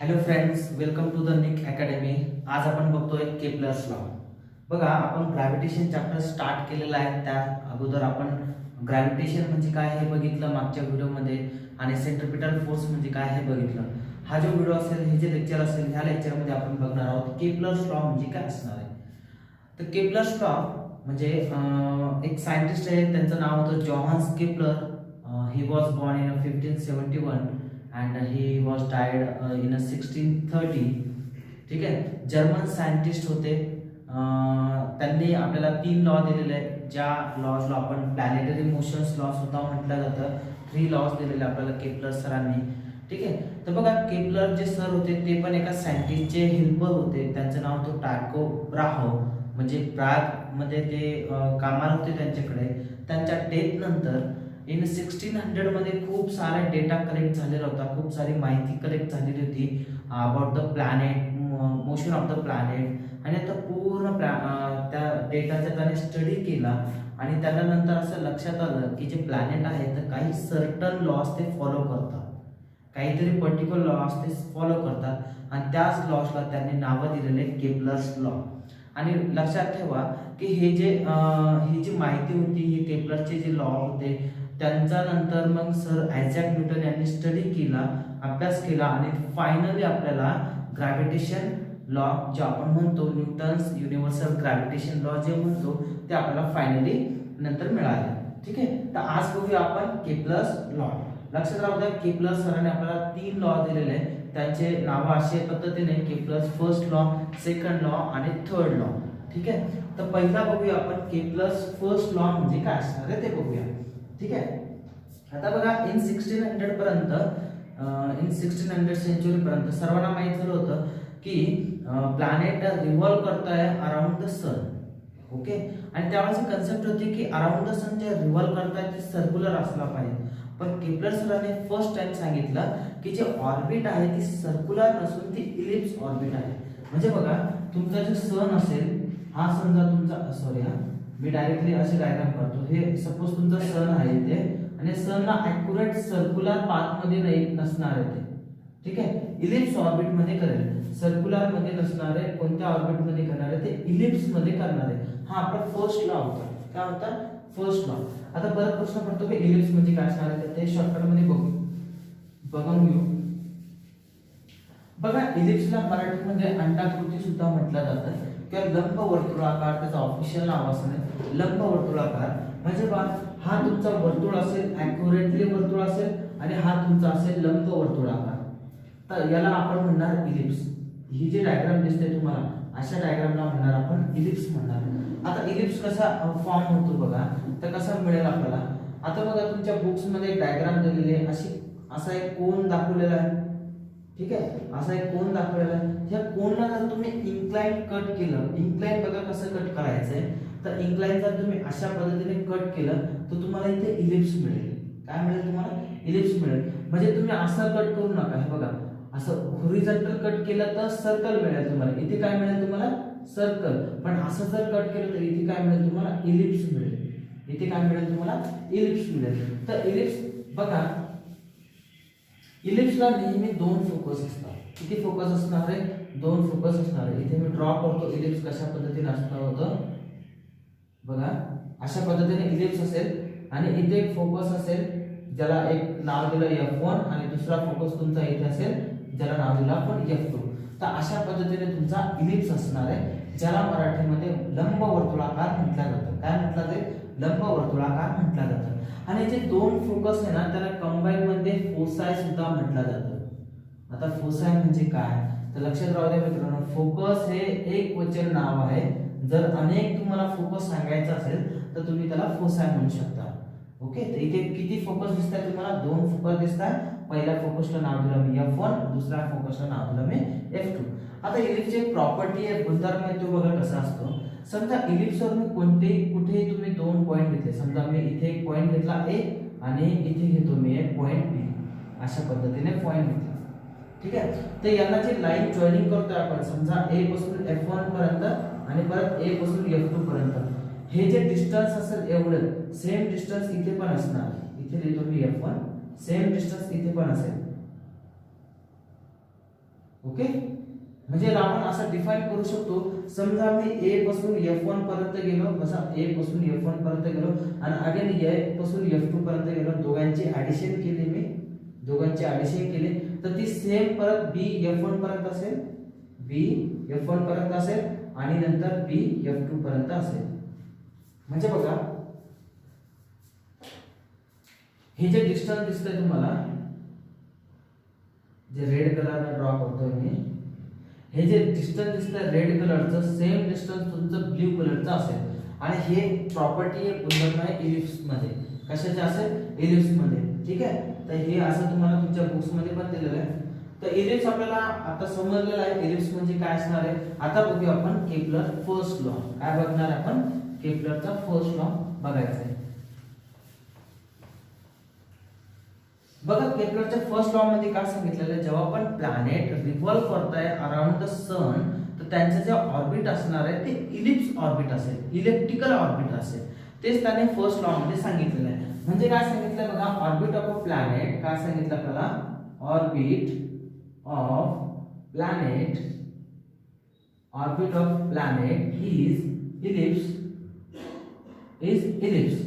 Hello friends, welcome to the Nick academy. आज आपण बघतोय केपलर्स लॉ. बघा, आपण ग्रॅव्हिटेशन चॅप्टर स्टार्ट केलेला आहे. त्या अगोदर आपण ग्रॅव्हिटेशन म्हणजे काय हे बघितलं मागच्या व्हिडिओमध्ये, आणि सेंट्रिपिटल फोर्स म्हणजे काय हे बघितलं. हा जो व्हिडिओ असेल, हे जे लेक्चर असेल, ह्या लेक्चरमध्ये आपण बघणार आहोत केपलर्स लॉ म्हणजे काय असणार आहे. तर केपलर्स लॉ म्हणजे एक सायंटिस्ट आहे, त्यांचं नाव होतं Johannes Kepler. He was born in 1571 and he was died in 1630. ठीक आहे, जर्मन सायंटिस्ट होते. त्यांनी आपल्याला 3 लॉ दिलेले आहेत, ज्या लॉजला आपण प्लॅनेटरी मोशन्स लॉ सुद्धा म्हटलं जातं. 3 लॉज दिलेले आपल्याला केपलर सरांनी. ठीक आहे, तर बघा, केपलर जे सर होते ते पण एका सायंटिस्टचे हेल्पर होते. त्यांचं नाव होतं टायको ब्राहो. म्हणजे प्राग मध्ये ते कामाला होते त्यांच्याकडे. त्यांच्या डेथ नंतर इन 1600 मध्ये खूप सारा डेटा कलेक्ट झालेला होता, खूप सारी माहिती कलेक्ट झालेली होती about the planet, motion of the planet. आणि आता पूर्ण त्या डेटाचा त्याने स्टडी केला आणि त्याला नंतर असं लक्षात आलं की जे प्लॅनेट आहे तर काही सर्टन लॉज ते फॉलो करतात, काहीतरी पर्टिक्युलर लॉज ते फॉलो करतात, आणि त्याच लॉजला त्यांनी नावं दिलेले केपलर्स लॉ. आणि लक्षात ठेवा की ही जी माहिती होती, ही केपलरचे जे लॉ होते, त्यांचा नंतर मग सर आयझॅक न्यूटन यांनी स्टडी केला, अभ्यास केला, आणि फायनली आपल्याला ग्रॅव्हिटेशन लॉ जे आपण म्हणतो, न्यूटन्स युनिव्हर्सल ग्रॅव्हिटेशन लॉ जे म्हणतो, ते आपल्याला फायनली नंतर मिळाले. ठीक आहे, तर आज बघूया आपण केपलर्स लॉ. लक्षात राहू द्या, केपलर सरांनी आपल्याला 3 लॉ दिलेले आहेत. त्यांचे नाव अशा पद्धतीने Kepler's first law, second law आणि थर्ड लॉ. ठीक आहे, तर पहिला बघूया आपण केपलर्स फर्स्ट लॉ म्हणजे काय असणार आहे ते बघूया. ठीक आहे, आता बघा, इन 1600 पर्यंत, इन 1600 सेंचुरी पर्यंत सर्वांना माहित झालं होतं की प्लॅनेट रिव्हॉल्व करतोय अराउंड द सन. ओके, आणि त्यावेळेस कन्सेप्ट होती की अराउंड द सन जे रिव्हॉल्व करताय ते सर्क्युलर असला पाहिजे. पण केपलर सरांनी फर्स्ट टाइम सांगितलं की जे ऑर्बिट आहे ती सर्क्युलर नसून ती इलिप्स ऑर्बिट आहे. म्हणजे बघा, तुमचा जो सन असेल, हा समजा तुमचा, सॉरी हा, मी डायरेक्टली असे डायग्राम करतो. हे सपोज तुमचा सन आहे इथे, आणि सनला ॲक्युरेट सर्क्युलर पाथ मध्ये नाही नसणार आहे ते. ठीक आहे, इलिप्स ऑर्बिट मध्ये करेल, सर्क्युलर मध्ये नसणार आहे. कोणत्या ऑर्बिट मध्ये करणार आहे ते इलिप्स मध्ये करणार आहे. हा आपला फर्स्ट लॉ होता. काय होता? First law. आता परत प्रश्न पडतो की इलिप्स म्हणजे काय असणार आहे, ते शॉर्टकट मध्ये बघून घेऊ. बघा, इलिप्सला मराठीमध्ये अंडाकृती सुद्धा म्हटलं जातं किंवा लंबवर्तुळाकार, त्याचा ऑफिशियल नाव असणे लंबवर्तुळाकार. म्हणजे बघा, हा तुमचा वर्तुळ असेल, ॲक्युरेटली वर्तुळ असेल, आणि हा तुमचा असेल लंबवर्तुळाकार. तर याला आपण म्हणणार इलिप्स. ही जी डायग्राम दिसते तुम्हाला, अशा डायग्रामला म्हणणार आपण इलिप्स म्हणणार. आता इलिप्स कसा फॉर्म होतो बघा, तर कसा मिळेल आपल्याला. आता बघा, तुमच्या बुक्स मध्ये एक डायग्राम दिलेली आहे, असा एक कोन दाखवलेला आहे. ठीक आहे, असा एक कोन दाखवलेला आहे. ह्या कोनला जर तुम्ही इन्क्लाइन कट केलं, इन्क्लाइन बघा कसं कट करायचंय, तर इन्क्लाइन जर तुम्ही अशा पद्धतीने कट केलं तर तुम्हाला इथे इलिप्स मिळेल. काय मिळेल तुम्हाला? इलिप्स मिळेल. म्हणजे तुम्ही असं कट करू नका. हे बघा, असं हॉरिझॉन्टल कट केलं तर सर्कल मिळेल तुम्हाला. इथे काय मिळेल तुम्हाला? सर्कल. पण असं जर कट केलं तर इथे काय मिळेल तुम्हाला? इलिप्स मिळेल. इथे काय मिळेल तुम्हाला? इलिप्स मिळेल. तर इलिप्स बघा, इलिप्सला नेहमी 2 फोकस असतात. किती फोकस असणार आहे? 2 फोकस असणार आहे. इथे मी ड्रॉ करतो इलिप्स कशा पद्धतीने असणार होतं. बघा, अशा पद्धतीने इलिप्स असेल, आणि इथे एक फोकस असेल ज्याला एक नाव दिलं F1, आणि दुसरा फोकस तुमचा इथे असेल ज्याला नाव दिलं आपण F2. तर अशा पद्धतीने तुमचा इलिप्स असणार आहे, ज्याला मराठीमध्ये लंबवर्तुळाकार म्हटलं जातं. काय म्हटलं जाते? लंबवर्तुळाकार म्हटलं जातं. आणि जे 2 फोकस आहे ना, त्याला कंबाईन मध्ये फोसाय सुद्धा म्हटलं जातं. आता फोसाय म्हणजे काय, तर लक्षात राहू द्या मित्रांनो, फोकस हे एक वचन नाव आहे. जर अनेक तुम्हाला फोकस सांगायचा असेल तर तुम्ही त्याला फोसाय म्हणू शकता. ओके, तर इथे किती फोकस दिसतात तुम्हाला? 2 फोकस दिसतात. पहिल्या फोकसला नाव दिलं मी F1, दुसऱ्या फोकसला नाव दिलं मी F2. आता इलिप्सची एक प्रॉपर्टी आहे, गुणधर्म आहे, तो बघा कसा असतो. समजा इलिप्सवर मी कुठेही तुम्ही 2 पॉइंट घेतले. समजा मी इथे एक पॉइंट घेतला A, आणि इथे घेतो मी एक पॉइंट B. अशा पद्धतीने पॉइंट घेतला. ठीक आहे, तर यांना जी लाईन जॉईनिंग करतोय आपण, समजा A पासून F1 पर्यंत आणि परत A पासून F2 पर्यंत, हे जे डिस्टन्स असेल एवढं सेम डिस्टन्स इथे पण असणार. इथे लिहितो मी F1, सेम डिस्टन्स इथे पण असेल. ओके, म्हणजे आपण असं डिफाइन करू शकतो. समजा मी ए पासून F1 पर्यंत गेलो, बसा ए पासून F1 पर्यंत गेलो आणि अगेन ए पासून F2 पर्यंत गेलो, दोघांची ऍडिशन केली मी, दोघांची ऍडिशन केली तर ती सेम परत B F1 पर्यंत असेल, B F1 पर्यंत असेल आणि नंतर B F2 पर्यंत असेल. म्हणजे बघा हे जे डिस्टन्स दिसतंय तुम्हाला, जे रेड कलरने ड्रॉ करतोय मी, हे जे डिस्टन्स दिसतंय रेड कलरचं, सेम डिस्टन्स तुमचं ब्ल्यू कलरचं असेल. आणि हे प्रॉपर्टी आहे, गुणधर्म आहे इलिप्स मध्ये. कशाचे असेल? इलिप्स मध्ये. ठीक आहे, तर हे असं तुम्हाला तुमच्या बुक्स मध्ये पण दिलेलं आहे. तर इलिप्स आपल्याला आता समजलेलं आहे इलिप्स म्हणजे काय असणार आहे. आता बघूया आपण केपलर फर्स्ट लॉ. काय बघणार आपण? केपलरचा फर्स्ट लॉ बघायचा आहे. बघा केपलरच्या फर्स्ट लॉ मध्ये काय सांगितलेलं आहे, जेव्हा आपण प्लॅनेट रिव्हॉल्व करताय अराउंड द सन तर त्यांचं जे ऑर्बिट असणार आहे ते इलिप्स ऑर्बिट असेल, इलेप्टिकल ऑर्बिट असेल. तेच त्याने फर्स्ट लॉ मध्ये सांगितलेलं आहे. म्हणजे काय सांगितलं बघा, ऑर्बिट ऑफ अ प्लॅनेट, काय सांगितलं आपल्याला, orbit of planet, orbit of planet is ellipse.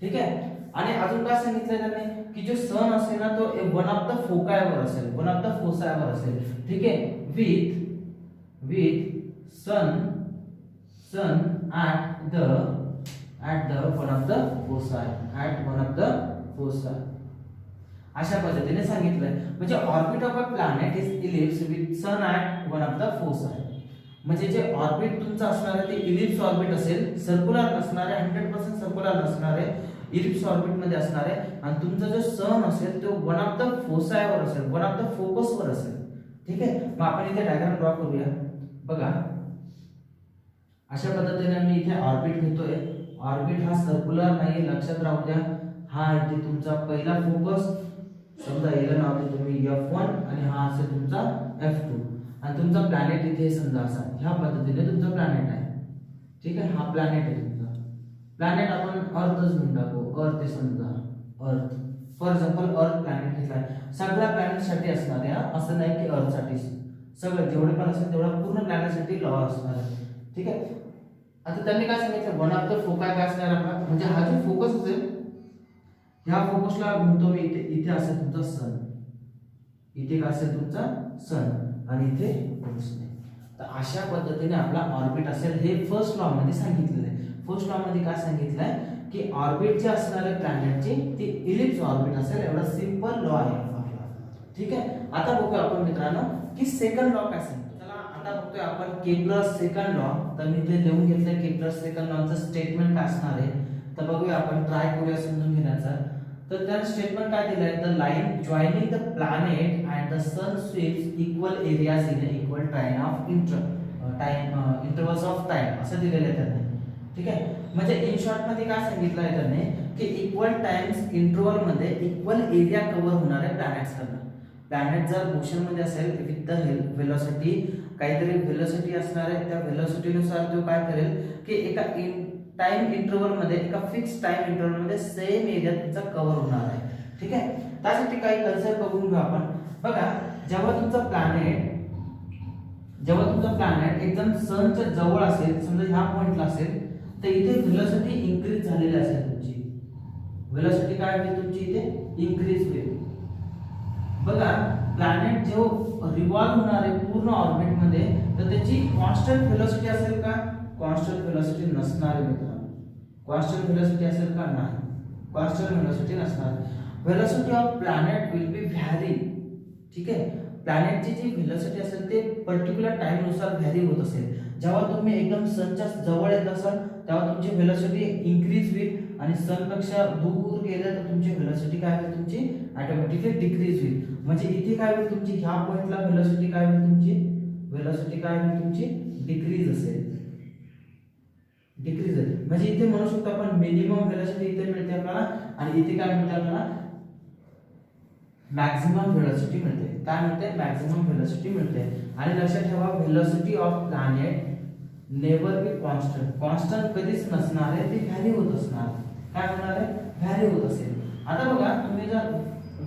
ठीक आहे, आणि अजून काय सांगितलं त्याने की जो सन असेल ना तो वन ऑफ द फोकायवर असेल, वन ऑफ द फोसायवर असेल. ठीक आहे, with sun at the one of the foci. अशा पद्धतीने सांगितलंय. म्हणजे orbit of a planet is ellipse with sun at one of the foci. म्हणजे जे ऑर्बिट तुमचं असणार आहे ते इलिप्स ऑर्बिट असेल, सर्क्युलर असणार आहे, 100% सर्क्युलर असणार आहे, इलिप्स ऑर्बिट मध्ये असणार आहे. आणि तुमचा जो सन असेल तो वन ऑफ द फोसायवर असेल, वन ऑफ द फोकसवर असेल. ठीक आहे, मग आपण इथे डायग्राम ड्रॉ करूया. बघा अशा पद्धतीने मी इथे ऑर्बिट घेतोय. ऑर्बिट हा सर्क्युलर नाही, लक्षात राहू द्या. हा इथे तुमचा पहिला फोकस, समजा याला नाव देतो मी F1 आणि हा असेल तुमचा F2 आणि तुमचा प्लॅनेट इथे समजा असा, ह्या पद्धतीने तुमचा प्लॅनेट आहे. ठीक आहे, हा प्लॅनेट आहे तुमचा. प्लॅनेट आपण अर्थच म्हणून टाकू, अर्थ आहे समजा, अर्थ. फॉर एक्झाम्पल अर्थ प्लॅनेट घेतलाय, सगळ्या प्लॅनेट साठी असणार आहे, असं नाही की अर्थ साठी. सगळं जेवढे पण असेल तेवढा पूर्ण प्लॅनेट साठी लॉ असणार आहे. ठीक आहे, आता त्यांनी काय सांगितलं, वन ऑफ द फोकाय काय असणार आपला, म्हणजे हा जो फोकस असेल ह्या फोकसला म्हणतो मी इथे असेल तुमचा सन, इथे काय असेल तुमचा सन आणि इथे फोकस नाही. तर अशा पद्धतीने आपला ऑर्बिट असेल. हे फर्स्ट लॉ मध्ये सांगितलेलं आहे. फर्स्ट लॉ मध्ये काय सांगितलंय की ऑर्बिट जे असणार आहे प्लॅनेटची ती इलिप्स ऑर्बिट असेल. एवढा सिंपल लॉ आहे आपला. ठीक आहे, आता बघूया आपण मित्रांनो की सेकंड लॉ काय सांगतो. आता बघतोय आपण केपलर्स सेकंड लॉ. तर मी ते लिहून घेतलंय केपलर्स सेकंड लॉचं स्टेटमेंट काय असणार आहे. तर बघूया आपण, ट्राय करूया समजून घेण्याचा. तर त्या स्टेटमेंट काय दिलंय, the line joining the planet and the sun sweeps equal areas in equal time of intervals of time असं दिलेलं आहे त्यांनी. ठीक आहे, म्हणजे इन शॉर्ट मध्ये काय सांगितलं आहे त्यांनी की इक्वल टाइम्स इंटरवल मध्ये इक्वल एरिया कव्हर होणार आहे प्लॅनेट्स कडनं. प्लॅनेट जर मोशन मध्ये असेल विथ द व्हेलॉसिटी, काहीतरी व्हेलॉसिटी असणार आहे, त्या व्हेलॉसिटीनुसार तो काय करेल की एका टाइम इंटरवल मध्ये, एका फिक्स टाइम इंटरवल मध्ये सेम एरिया तुमचा कव्हर होणार आहे. ठीक आहे, त्यासाठी काही कन्सेप्ट बघून घेऊ आपण. बघा जेव्हा तुमचा प्लॅनेट एकदम सनच्या जवळ असेल, समजा ह्या पॉइंटला असेल, तर इथे व्हेलॉसिटी इन्क्रीज झालेली असेल तुमची. व्हेलॉसिटी काय होईल तुमची इथे इन्क्रीज होईल. बघा प्लॅनेट जो रिव्हॉल्व होणार आहे पूर्ण ऑर्बिट मध्ये, तर त्याची कॉन्स्टंट व्हेलॉसिटी असेल का? कॉन्स्टंट व्हेलॉसिटी नसणार आहे मित्रांनो. कॉन्स्टंट व्हेलॉसिटी असेल का? नाही, कॉन्स्टंट व्हेलॉसिटी नसणार. Velocity of planet will be vary. ठीक आहे, प्लॅनेटची जी व्हेलॉसिटी असेल ते पर्टिक्युलर टाइम नुसार व्हॅरी होत असेल. जेव्हा तुम्ही एकदम सनच्या जवळ येत असाल तेव्हा तुमची व्हेलॉसिटी इन्क्रीज होईल आणि सनपेक्षा दूर गेलं तर तुमची व्हेलॉसिटी काय होईल, तुमची ऑटोमॅटिकली डिक्रीज होईल. म्हणजे इथे काय होईल तुमची, ह्या पॉइंटला व्हेलॉसिटी काय होईल तुमची, व्हेलॉसिटी काय होईल तुमची डिक्रीज असेल, डिक्रीज आहे. म्हणजे इथे म्हणू शकतो आपण मिनिमम व्हेलॉसिटी इथे मिळते आपल्याला आणि इथे काय मिळते आपल्याला, मॅक्झिमम व्हेलॉसिटी मिळते. काय मिळते, मॅक्झिमम व्हेलॉसिटी मिळते. आणि लक्षात ठेवा velocity of planet never B constant. Constant कधीच नसणार आहे, ती व्हॅरी होत असणार. काय होणार आहे, व्हॅरी होत असेल. आता बघा तुम्ही जर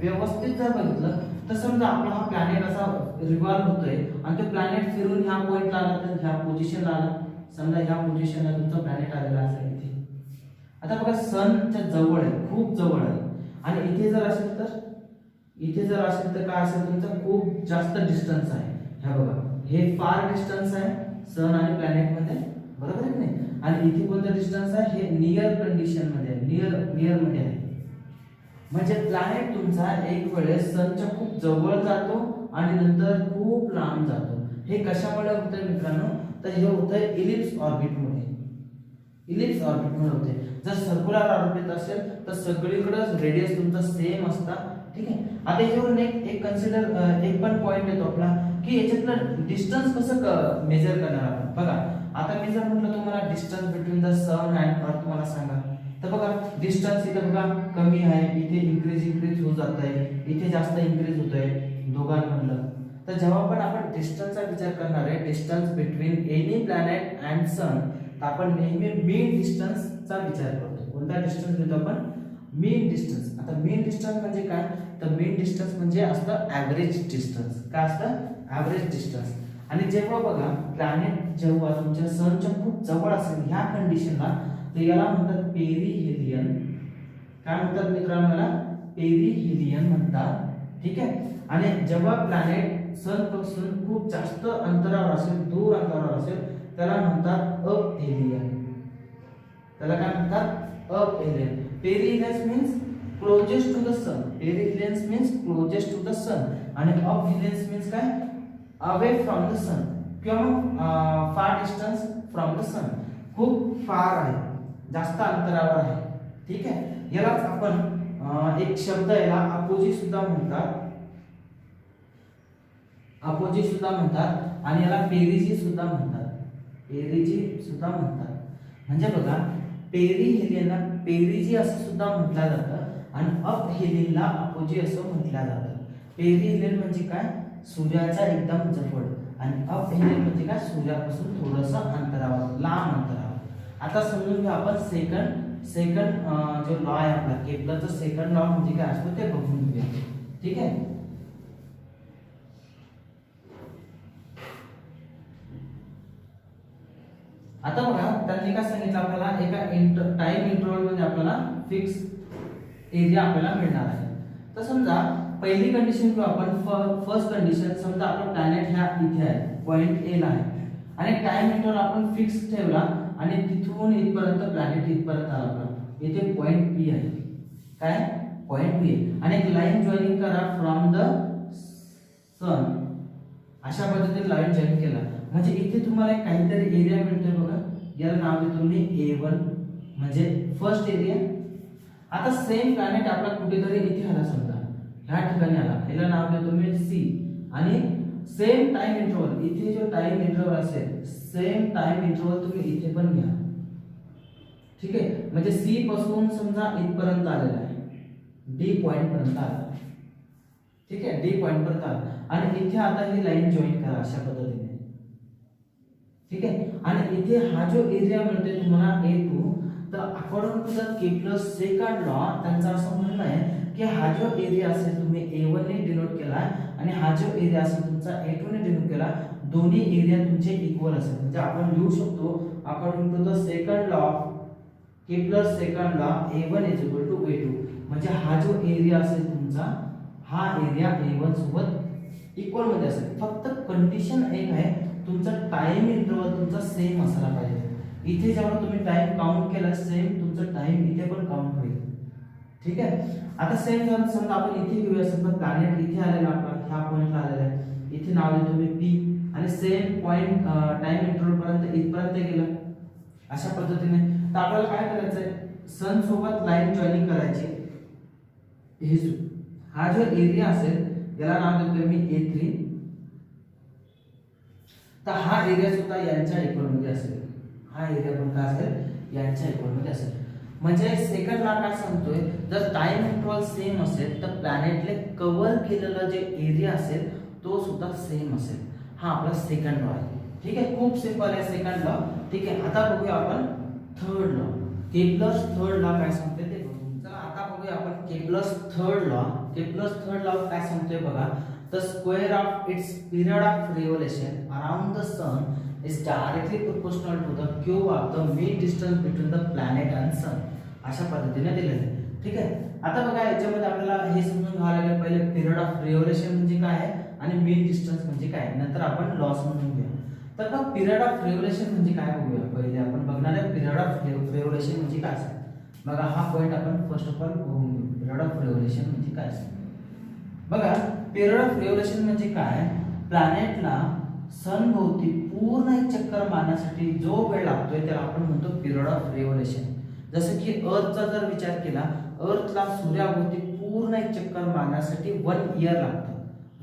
व्यवस्थित जर बघितलं तर समजा आपला हा प्लॅनेट असा रिव्हॉल्व होतोय आणि तो प्लॅनेट फिरून ह्या पॉइंटला आला तर ह्या पोझिशनला आला. समजा ह्या पोझिशनला तुमचा प्लॅनेट आलेला असेल इथे. आता बघा सनच्या जवळ आहे, खूप जवळ आहे आणि इथे जर असेल तर काय असेल तुमचा खूप जास्त डिस्टन्स आहे. ह्या बघा हे फार डिस्टन्स आहे सन आणि प्लॅनेट मध्ये, बरोबर आहे की नाही. आणि इथे कोणतं डिस्टन्स आहे, हे नियर कंडिशन मध्ये आहे, नियर मध्ये आहे. म्हणजे प्लॅनेट तुमचा एक वेळेस सनच्या खूप जवळ जातो आणि नंतर खूप लांब जातो. हे कशामुळे होतंय मित्रांनो, तर हे होतंय इलिप्स ऑर्बिटमुळे. इलिप्स ऑर्बिटमुळे होते. जर सर्क्युलर ऑर्बिट असेल तर सगळीकडे रेडियस तुमचा सेम असता. ठीक आहे. आता याच्यावरून एक कन्सिडर एक पण पॉइंट येतो आपला की याच्यातलं डिस्टन्स कसं मेजर करणार आपण. बघा आता मी जर म्हटलं तुम्हाला distance between the sun and earth मला सांगा, तर बघा डिस्टन्स इथे बघा कमी आहे, इथे इन्क्रीज होत जात आहे, इथे जास्त इन्क्रीज होत आहे दोघांमधलं. तर जेव्हा पण आपण डिस्टन्सचा विचार करणार आहे, distance between any planet and sun, तर आपण नेहमी मीन डिस्टन्सचा विचार करतो. कोणता डिस्टन्स घेतो आपण, मीन डिस्टन्स. आता मीन डिस्टन्स म्हणजे काय, तर मीन डिस्टन्स म्हणजे असतं ॲव्हरेज डिस्टन्स. काय असतं, ॲव्हरेज डिस्टन्स. आणि जेव्हा बघा प्लॅनेट जेव्हा तुमच्या सनच्या खूप जवळ असेल ह्या कंडिशनला, तर याला म्हणतात पेरिहेलियन. काय म्हणतात मित्रांनो, याला पेरिहेलियन म्हणतात. ठीक आहे. आणि जेव्हा प्लॅनेट सन पासून खूप जास्त अंतरावर असेल, दूर अंतरावर असेल, त्याला म्हणतात अपहेलियन. त्याला काय म्हणतात, aphelion. Perihelion means closest to the sun. Perihelion means closest to the sun आणि अपहेलियन मीन्स काय, अवे फ्रॉम द सन किंवा फार डिस्टन्स फ्रॉम द सन. खूप फार आहे, जास्त अंतरावर आहे. ठीक आहे. यालाच आपण एक शब्द याला अपोजी सुद्धा म्हणतात. अपोजी सुद्धा म्हणतात आणि याला पेरिजी सुद्धा म्हणतात. पेरिजी सुद्धा म्हणतात. म्हणजे बघा पेरिहेलियनला पेरिजी असं सुद्धा म्हटलं जातं आणि अपहेलियनला अपोजी असं म्हटलं जातं. पेरिहेलियन म्हणजे काय, सूर्याच्या एकदम जवळ आणि अपहेलियन म्हणजे काय, सूर्यापासून थोडंसं अंतरावर, लांब अंतरावर. आता समजून घ्या आपण सेकंड जो लॉ आहे आपला केपलरचा सेकंड लॉ म्हणजे काय असतो ते बघून घेऊया. ठीक आहे. आता बघा त्यांनी काय सांगितलं आपल्याला, एका टाइम इंटरवल मध्ये आपल्याला फिक्स एरिया आपल्याला मिळणार आहे. तर समजा पहिली कंडिशन किंवा आपण फर्स्ट कंडिशन, समजा आपला प्लॅनेट ह्या इथे आहे, पॉइंट ए ला आहे आणि टाइम इंटरवल आपण फिक्स ठेवला आणि तिथून इथपर्यंत प्लॅनेट इथपर्यंत आला आपला. इथे पॉइंट पी आहे. काय, पॉइंट पी आहे आणि एक लाईन जॉईनिंग करा फ्रॉम द सन. अशा पद्धतीने लाईन जॉईन केला म्हणजे इथे तुम्हाला काहीतरी एरिया मिळतोय बघा. याला नाव देतो मी A1 म्हणजे फर्स्ट एरिया. आता सेम प्लॅनेट आपला कुठेतरी इथे आला, समजा ह्या ठिकाणी आला, याला नाव देतो मी C. आणि सेम टाइम इंटरवल, इथे जो टाइम इंटरवल असेल सेम टाइम इंटरवल तुम्ही इथे पण घ्या. ठीक आहे. म्हणजे C पासून समजा इथपर्यंत आलेला आहे, D पॉइंट पर्यंत आला. ठीक आहे, D पॉइंट पर्यंत आला आणि इथे आता ही लाईन जॉईन करा अशा पद्धतीने. ठीक आहे. आणि इथे हा जो एरिया मिळतोय तुम्हाला A2, तर according to the Kepler's second law त्यांचं असं म्हणणं आहे की हा जो एरिया असेल तुम्ही A1 ने डिनोट केला आणि हा जो एरिया असेल तुमचा A2 ने डिनोट केला, दोन्ही एरिया तुमचे इक्वल असेल. म्हणजे आपण लिहू शकतो according to the second law, Kepler's second law, A1 is equal to A2. म्हणजे हा जो एरिया असेल तुमचा, हा एरिया A1 सोबत इक्वल मध्ये असेल. फक्त कंडिशन एक आहे, तुमचा टाइम इंटरवल तुमचा सेम असला पाहिजे. इथे जेव्हा तुम्ही टाइम काउंट केला सेम तुमचा टाइम इथे पण काउंट होईल. ठीक आहे. आता सेम जर समजा आपण इथे घेऊया, समजा प्लॅनेट इथे आलेला आपला, ह्या पॉइंटला आलेला आहे, इथे नाव देतो मी P आणि सेम पॉइंट टाइम इंटरवल पर्यंत इथपर्यंत गेला. अशा पद्धतीने तर आपल्याला काय करायचंय, सन सोबत लाईन जॉईनिंग करायची. हे हा जो एरिया असेल याला नाव देतोय मी A3. तर हा एरिया सुद्धा यांच्या इक्वल मध्ये असेल. हा एरिया पण काय असेल, यांच्या इक्वल मध्ये असेल. म्हणजे सेकंड लॉ काय सांगतोय, जर टाइम इंटरवल सेम असेल तर प्लॅनेटले कव्हर केलेला जे एरिया असेल तो सुद्धा सेम असेल. हा आपला सेकंड लॉ आहे. ठीक आहे. खूप सिंपल आहे सेकंड लॉ. ठीक आहे. आता बघूया आपण third law. Kepler's third law काय सांगते ते बघू. चला आता बघूया आपण Kepler's third law. Kepler's third law काय सांगतोय बघा. the square of its period of revolution around the sun is directly proportional to the cube of the mean distance between the planet and sun. अशा पद्धतीने दिलेलं आहे. ठीक आहे. आता बघा याच्यामध्ये आपल्याला हे समजून घ्यावं लागेल पहिले पिरियड ऑफ रिव्होल्यूशन म्हणजे काय आहे आणि मीन डिस्टन्स म्हणजे काय, नंतर आपण लॉ समजून घेऊया. तर मग पिरियड ऑफ रिव्होल्यूशन म्हणजे काय बघूया. पहिले आपण बघणार आहे पिरियड ऑफ रिव्होल्यूशन म्हणजे काय असतं. बघा हा पॉइंट आपण फर्स्ट ऑफ ऑल बघून घेऊ. पिरियड ऑफ रिव्होल्यूशन म्हणजे काय असतं. बघा पिरियड ऑफ रिव्होल्यूशन म्हणजे काय, प्लॅनेटला सन भोवती पूर्ण एक चक्कर मारण्यासाठी जो वेळ लागतोय त्याला आपण म्हणतो पिरियड ऑफ रिव्होल्यूशन. जसं की अर्थचा जर विचार केला, अर्थला सूर्याभोवती पूर्ण एक चक्कर मारण्यासाठी 1 इयर लागतं.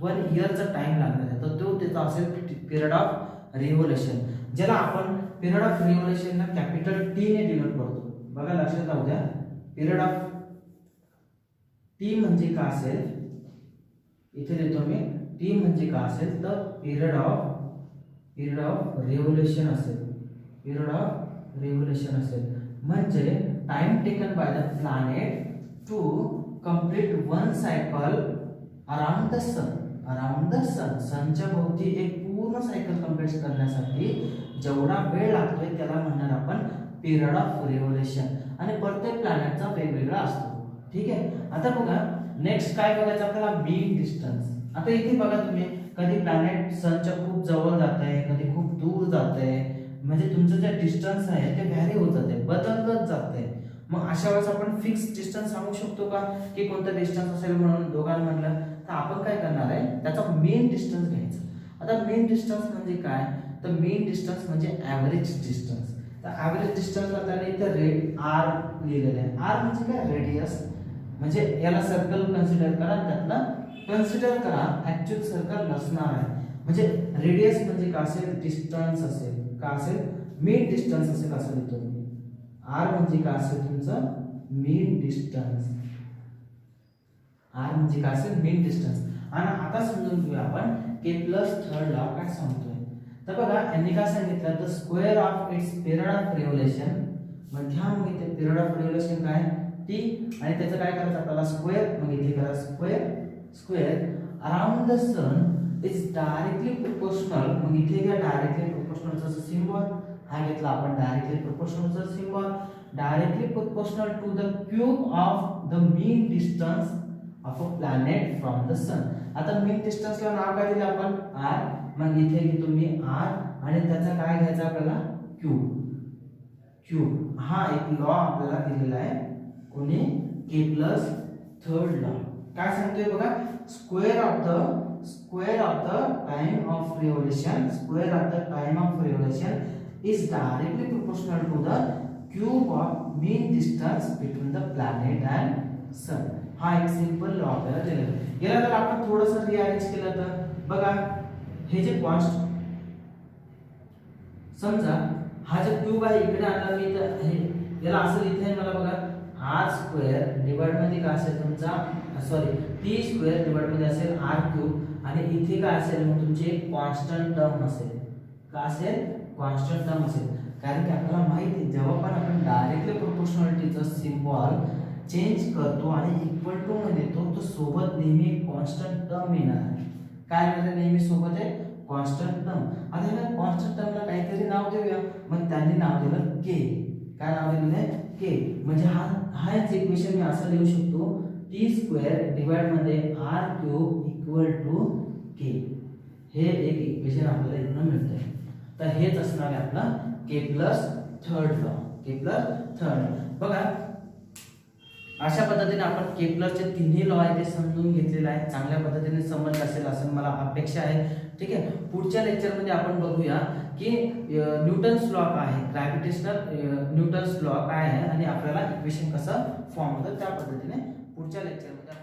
1 इयरचा टाइम लागणार आहे, तर तो त्याचा असेल पिरियड ऑफ रिव्होल्यूशन, ज्याला आपण पिरियड ऑफ रिव्होल्यूशनला कॅपिटल टी ने डिनोट करतो. बघा लक्षात राहू द्या, पिरियड ऑफ टी म्हणजे काय असेल, इथे देतो मी टी म्हणजे काय असेल तर पिरियड ऑफ रिव्होल्यूशन असेल. पिरियड ऑफ रिव्होल्यूशन असेल म्हणजे time taken by the planet to complete 1 cycle around the sun. Around the sun, सनच्या भोवती एक पूर्ण सायकल कंप्लीट करण्यासाठी जेवढा वेळ लागतोय त्याला म्हणणार आपण पिरियड ऑफ रिव्होल्यूशन. आणि प्रत्येक प्लॅनेटचा वेगवेगळा असतो. ठीक आहे. आता बघा नेक्स्ट काय बघायचं आपल्याला, मीन डिस्टन्स. आता इथे बघा तुम्ही, कधी प्लॅनेट सनच्या खूप जवळ जात आहे, कधी खूप दूर जात आहे, म्हणजे तुमचं जे डिस्टन्स आहे ते व्हॅरी होत जाते, बदलत जाते. मग अशा वेळेस आपण फिक्स डिस्टन्स सांगू शकतो का की कोणतं डिस्टन्स असेल म्हणून दोघांमधलं, तर आपण काय करणार आहे त्याचा मेन डिस्टन्स घ्यायचा. आता मेन डिस्टन्स म्हणजे काय, तर मेन डिस्टन्स म्हणजे ॲव्हरेज डिस्टन्स. तर ॲव्हरेज डिस्टन्स आपल्याला इथे रेड आर लिहिलेलं आहे. आर म्हणजे काय, रेडियस. म्हणजे याला सर्कल कन्सिडर करा, त्यातला कन्सिडर करा ऍक्च्युअल सर्कल नसणार आहे. म्हणजे रेडियस म्हणजे काय असेल, डिस्टन्स असेल. काय असेल, मीन डिस्टन्स असेल असं लिहितो मी. आर म्हणजे काय असेल तुमचं मीन डिस्टन्स. आर म्हणजे काय असेल, मीन डिस्टन्स. आणि आता समजून घेऊया आपण के प्लस थर्ड लॉ काय सांगतोय. तर बघा यांनी काय सांगितलं, the square of its period of revolution. मग घ्या मग इथे पिरियड ऑफ रिव्होल्यूशन काय टी, आणि त्याचं काय करायचं आपल्याला स्क्वेअर. मग इथे करा square around the sun is directly proportional. मग इथे घ्या डायरेक्टली प्रोपोर्शनलचा सिम्बॉल, हा घेतला आपण डायरेक्टली प्रोपोर्शनलचा symbol. Directly proportional to the cube of the mean distance of a planet from the sun. आता मीन डिस्टन्सला नाव काय दिलं आपण, आर. मग इथे घेतो मी आर आणि त्याचा काय घ्यायचा आपल्याला, क्यूब. हा एक लॉ आपल्याला दिलेला आहे कोणी, के प्लस थर्ड लॉ. काय सांगतोय बघा, square of the time of revolution, square of the time of revolution is directly proportional to the cube of mean distance between the planet and sun. हा एक सिंपल लॉ आपल्याला दिलेला आहे. याला जर आपण थोडंसं रिअरेंज केलं तर बघा, हे जे कॉन्स्ट समजा हा जो क्यूब आहे इकडे आणला मी, तर हे याला असं लिहिता येईल मला बघा, आर स्क्वेअर डिवाइड मध्ये काय असेल तुमचा, सॉरी टी स्क्वेअर डिवाइड मध्ये असेल आर क्यूब. आणि इथे काय असेल मग तुमची एक कॉन्स्टंट टर्म असेल. काय असेल, कॉन्स्टंट टर्म असेल. कारण की आपल्याला माहिती आहे जेव्हा पण आपण डायरेक्टली प्रोपोर्शनॅलिटीचा सिम्बॉल चेंज करतो आणि इक्वल टू मध्ये देतो, तो सोबत नेहमी कॉन्स्टंट टर्म येणार आहे. काय येणार नेहमी सोबत आहे, कॉन्स्टंट टर्म. आता ह्या कॉन्स्टंट टर्मला काहीतरी नाव देऊया. मग त्यांनी नाव दिलं के. काय नाव दिलं आहे, के. म्हणजे हाच इक्वेशन मी असं लिहू शकतो, टी स्क्वेअर डिवाइड मध्ये आर क्यूब इक्वल टू के. हे एक इक्वेशन आपल्याला इथनं मिळतंय. तर हेच असणार आहे आपला के प्लस थर्ड लॉ. के प्लस थर्ड. बघा अशा पद्धतीने आपण के प्लसचे तिन्ही लॉ आहे ते समजून घेतलेलं आहे. चांगल्या पद्धतीने समजलं असेल असं मला अपेक्षा आहे. ठीक आहे. पुढच्या लेक्चरमध्ये आपण बघूया की न्यूटन्स लॉ काय आहे, ग्रॅव्हिटेशनल न्यूटन्स लॉ काय आहे आणि आपल्याला इक्वेशन कसं फॉर्म होतं त्या पद्धतीने पुढच्या लेक्चरमध्ये